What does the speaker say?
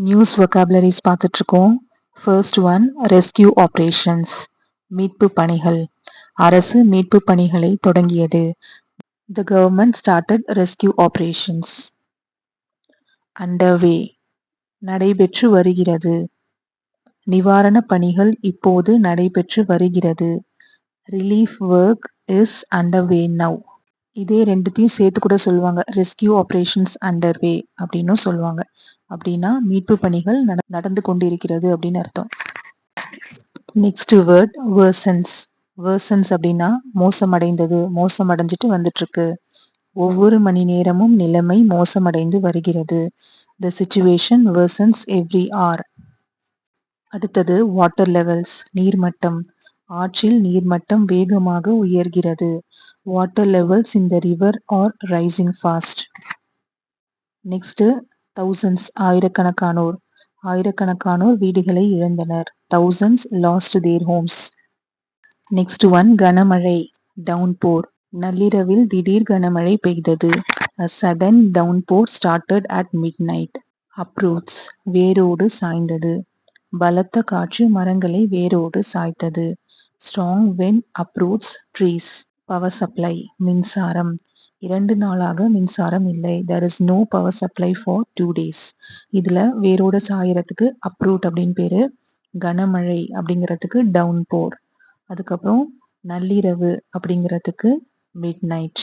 News vocabularies பார்த்துட்டு இருக்கோம். First one rescue operations, மீட்பு பணிகள். அரசு மீட்பு பணிகளை தொடங்கியது. The government started rescue operations. Underway, நடைபெற்று வருகிறது. நிவாரண பணிகள் இப்போது நடைபெற்று வருகிறது. Relief work is underway now. இதே ரெண்டுத்தையும் சேர்த்து கூட சொல்லுவாங்க. ரெஸ்கியூ ஆப்ரேஷன்ஸ் அண்டர்வே அப்படின்னும் சொல்லுவாங்க. அப்படின்னா மீட்பு பணிகள் நடந்து கொண்டு இருக்கிறது அப்படின்னு அர்த்தம். Next word வேர்சன்ஸ். வேர்சன்ஸ் அப்படின்னா மோசமடைந்தது, மோசமடைஞ்சிட்டு வந்துட்டு இருக்கு. ஒவ்வொரு மணி நேரமும் நிலைமை மோசமடைந்து வருகிறது. The situation worsens every hour. அடுத்தது வாட்டர் லெவல்ஸ், நீர்மட்டம். ஆற்றில் நீர்மட்டம் வேகமாக உயர்கிறது. Water levels in the river are rising fast. Next thousands, ஆயிரக்கணக்கானோர். ஆயிரக்கணக்கானோர் வீடுகளை இழந்தனர். Thousands lost their homes. Next one கனமழை, downpour. நள்ளிரவில் திடீர் கனமழை பெய்தது. A sudden downpour started at midnight. Uproots, வேரோடு சாய்ந்தது. பலத்த காற்று மரங்களை வேரோடு சாய்த்தது. Strong wind uproots trees. Power supply, மின்சாரம். 2 நாளாக மின்சாரம் இல்லை. There is no power supply for 2 days. இதுல வேரோட சாயறதுக்கு uproot அப்படின்னு பேரு. கனமழை அப்படிங்கிறதுக்கு downpour. அதுக்கப்புறம் நள்ளிரவு அப்படிங்கிறதுக்கு midnight.